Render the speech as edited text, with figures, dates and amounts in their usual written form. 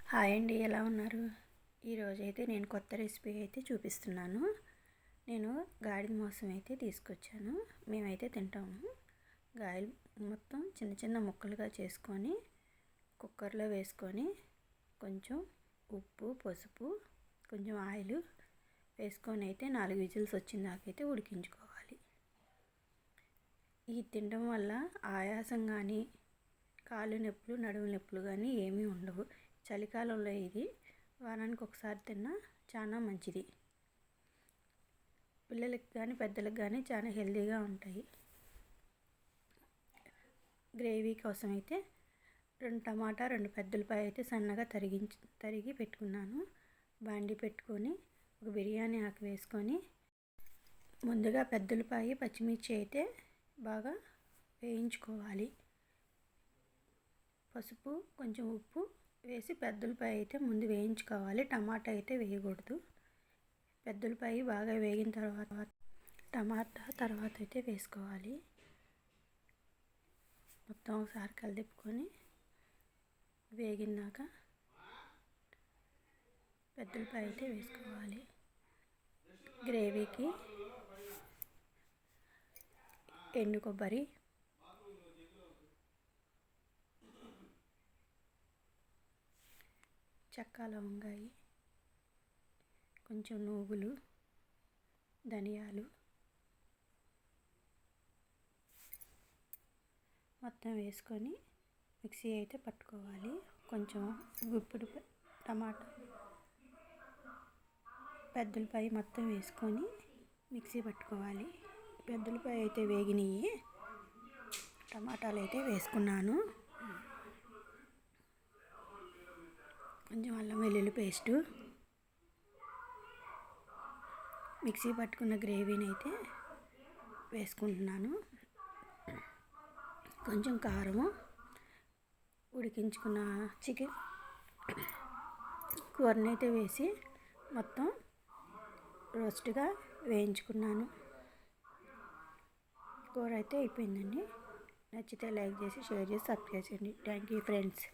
Hi అండి, ఎలా ఉన్నారు? ఈరోజైతే నేను కొత్త రెసిపీ అయితే చూపిస్తున్నాను. నేను గాడిద మాంసం అయితే తీసుకొచ్చాను. మేమైతే తింటాము. గాయలు మొత్తం చిన్న చిన్న ముక్కలుగా చేసుకొని కుక్కర్లో వేసుకొని కొంచెం ఉప్పు, పసుపు, కొంచెం ఆయిల్ వేసుకొని అయితే 4 విజిల్స్ వచ్చిందాకైతే ఉడికించుకోవాలి. ఇది తినడం వల్ల ఆయాసం కానీ, కాళ్ళు నొప్పులు, నడుము నొప్పులు కానీ ఏమీ ఉండవు. చలికాలంలో ఇది వారానికి ఒకసారి తిన్నా చాలా మంచిది. పిల్లలకి కానీ పెద్దలకు కానీ చాలా హెల్తీగా ఉంటాయి. గ్రేవీ కోసం అయితే 2 టమాటా, 2 పెద్ద ఉల్లిపాయ అయితే సన్నగా తరిగి పెట్టుకున్నాను. బాండి పెట్టుకొని ఒక బిర్యానీ ఆకు వేసుకొని ముందుగా పెద్ద ఉల్లిపాయ, పచ్చిమిర్చి అయితే బాగా వేయించుకోవాలి. పసుపు, కొంచెం ఉప్పు వేసి పెద్ద ఉల్లిపాయ అయితే ముందు వేయించుకోవాలి. టమాటా అయితే వేయకూడదు. పెద్ద ఉల్లిపాయ బాగా వేగిన టమాటా తర్వాత అయితే వేసుకోవాలి. మొత్తం ఒకసారి కలిపుకొని వేగినాక పెద్ద ఉల్లిపాయ అయితే వేసుకోవాలి. గ్రేవీకి ఎండు కొబ్బరి, చెక్క, లవంగాయి, కొంచెం నువ్వులు, ధనియాలు మొత్తం వేసుకొని మిక్సీ అయితే పట్టుకోవాలి. కొంచెం గుప్పుడు టమాటా, పెద్ద ఉల్లిపాయ మొత్తం వేసుకొని మిక్సీ పట్టుకోవాలి. పెద్ద ఉల్లిపాయ అయితే వేగినాయి. టమాటాలు అయితే వేసుకున్నాను. కొంచెం అల్లం వెల్లుల్లి పేస్టు, మిక్సీ పట్టుకున్న గ్రేవీని అయితే వేసుకుంటున్నాను. కొంచెం కారము, ఉడికించుకున్న చికెన్ కూరని అయితే వేసి మొత్తం రోస్ట్గా వేయించుకున్నాను. కూర అయితే అయిపోయిందండి. నచ్చితే లైక్ చేసి, షేర్ చేసి, సబ్స్క్రైబ్ చేయండి. Thank you friends.